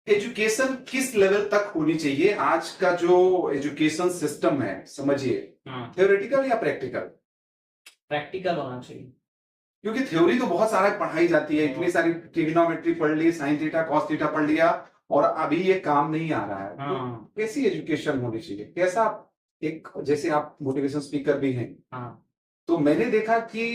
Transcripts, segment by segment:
Education किस level तक होनी चाहिए? आज का जो एजुकेशन सिस्टम है, समझिए, थ्योरेटिकल या प्रैक्टिकल? प्रैक्टिकल होना चाहिए। क्योंकि थ्योरी तो बहुत सारा पढ़ाई जाती है, इतनी सारी ट्रिग्नोमेट्री पढ़ ली, साइन थीटा कॉस थीटा पढ़ लिया, और अभी ये काम नहीं आ रहा है। तो कैसी एजुकेशन होनी चाहिए? कैसा एक, जैसे आप मोटिवेशन स्पीकर भी हैं, तो मैंने देखा कि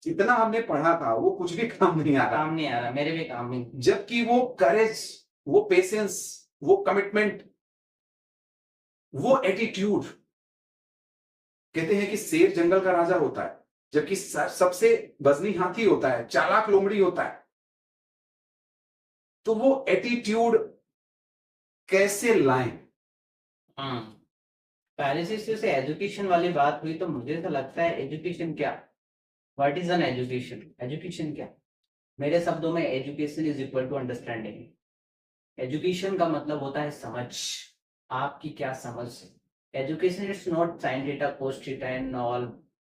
जितना हमने पढ़ा था वो कुछ भी काम नहीं आ रहा, मेरे भी काम नहीं। जबकि वो करेज, वो पेशेंस, वो कमिटमेंट, वो एटीट्यूड, कहते हैं कि शेर जंगल का राजा होता है, जबकि सबसे वजनी हाथी होता है, चालाक लोमड़ी होता है। तो वो एटीट्यूड कैसे लाएं? पहले से एजुकेशन वाली बात हुई तो मुझे तो लगता है एजुकेशन क्या, what is an education? Education क्या? मेरे शब्दों में education is equal to understanding. Education का मतलब होता है समझ, आपकी क्या समझ है। Education is not sine theta cos theta and all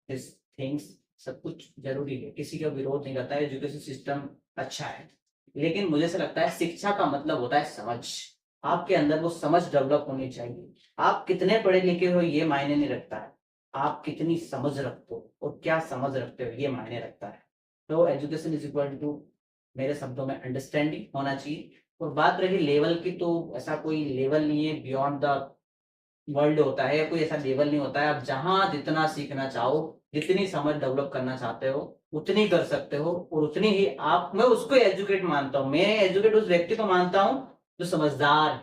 this things, सब कुछ जरूरी है, किसी का विरोध नहीं करता है, एजुकेशन सिस्टम अच्छा है, लेकिन मुझे से लगता है शिक्षा का मतलब होता है समझ। आपके अंदर वो समझ डेवलप होनी चाहिए। आप कितने पढ़े लिखे हो ये मायने नहीं रखता है, आप कितनी समझ रखते हो और क्या समझ रखते हो ये मायने रखता है। तो एजुकेशन इज इक्वल टू, मेरे शब्दों में, अंडरस्टैंडिंग होना चाहिए। और बात रही लेवल की, तो ऐसा कोई लेवल नहीं है, बियॉन्ड द वर्ल्ड होता है, या कोई ऐसा लेवल नहीं होता है। आप जहां जितना सीखना चाहो, जितनी समझ डेवलप करना चाहते हो, उतनी कर सकते हो, और उतनी ही आप, मैं उसको एजुकेट मानता हूँ। मैं एजुकेट उस व्यक्ति को मानता हूँ जो समझदार है,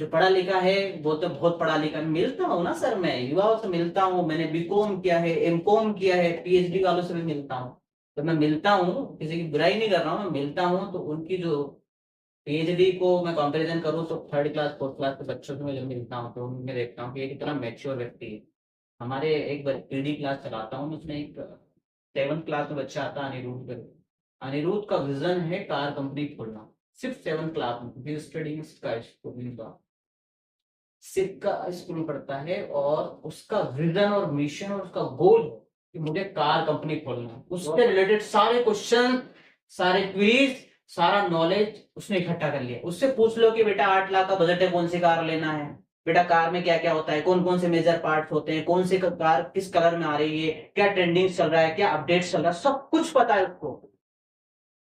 जो पढ़ा लिखा है। वो तो बहुत पढ़ा लिखा मिलता हूँ ना सर, मैं युवाओं से मिलता हूँ, मैंने बीकॉम किया है, एमकॉम किया है, पीएचडी वालों से भी मिलता हूँ। तो मैं मिलता हूँ, किसी की बुराई नहीं कर रहा हूँ, मैं मिलता हूँ, तो उनकी जो पीएचडी को मैं कंपैरिजन करूँ तो थर्ड क्लास फोर्थ क्लास के बच्चों से मैं जब मिलता हूँ तो उनमें देखता हूँ कि ये कितना मैच्योर व्यक्ति है। हमारे एक बार पीडी क्लास चलाता हूँ, उसमें एक 7th क्लास में बच्चा आता है, अनिरुद्ध करके। अनिरुद्ध का विजन है कार कंपनी खोलना, सिर्फ 7th क्लास में, स्टडी का सिर्फ का स्कूल में पढ़ता है, और उसका विजन और मिशन और उसका गोल है कि मुझे कार कंपनी खोलना है। उससे रिलेटेड सारे क्वेश्चन, सारे क्विज, सारा नॉलेज उसने इकट्ठा कर लिया। उससे पूछ लो कि बेटा 8 लाख का बजट है, कौन सी कार लेना है, बेटा कार में क्या क्या होता है, कौन कौन से मेजर पार्ट्स होते हैं, कौन सी कार किस कलर में आ रही है, क्या ट्रेंडिंग चल रहा है, क्या अपडेट चल रहा है, सब कुछ पता है उसको।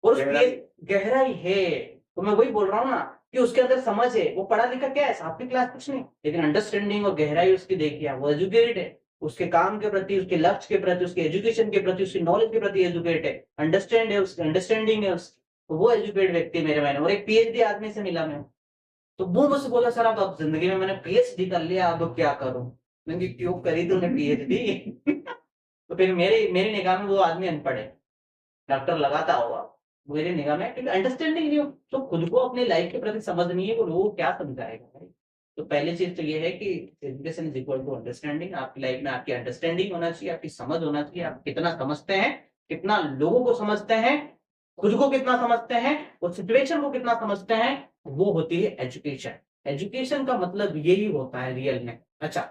और उसकी गहराई है। तो मैं वही बोल रहा हूँ ना कि उसके अंदर समझ है। वो पढ़ा लिखा क्या है, 7वीं क्लास कुछ नहीं, लेकिन अंडरस्टैंडिंग और गहराई उसकी देखिए, वो एजुकेटेड है, उसके काम के प्रति, उसके लक्ष्य के प्रति, उसके एजुकेशन के प्रति, उसकी नॉलेज के प्रति एजुकेट है, अंडरस्टैंड है, उसकी अंडरस्टैंडिंग है उसकी। तो वो एजुकेट व्यक्ति मेरे मायने। और एक पीएचडी आदमी से मिला मैं, तो वो मुझसे बोला सर अब जिंदगी में मैंने पीएचडी कर लिया, अब क्या करूं? मैंने क्यों करी तूने पीएचडी? तो फिर मेरी मेरी निगाह में वो आदमी अनपढ़ है, डॉक्टर लगाता होगा मेरी निगाह में, क्योंकि अंडरस्टैंडिंग नहीं हो। तो खुद को अपनी लाइफ के प्रति समझ नहीं है, वो लोग क्या समझाएगा भाई। तो पहली चीज तो ये है कि education is equal to understanding. आपकी लाइफ में आपकी अंडरस्टैंडिंग होना चाहिए, आपकी समझ होना चाहिए, आप कितना समझते हैं, कितना लोगों को समझते हैं, खुद को कितना समझते हैं, और सिचुएशन को कितना समझते हैं, वो होती है एजुकेशन। एजुकेशन का मतलब यही होता है रियल में। अच्छा,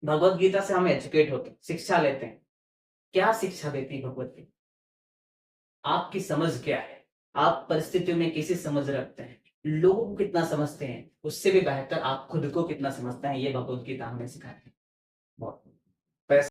भगवत गीता से हम एजुकेट होते हैं, शिक्षा लेते हैं। क्या शिक्षा देती है भगवत गीता? आपकी समझ क्या है, आप परिस्थितियों में कैसी समझ रखते हैं, लोगों को कितना समझते हैं, उससे भी बेहतर आप खुद को कितना समझते हैं, ये भगवत गीता हमें सिखाती है। बहुत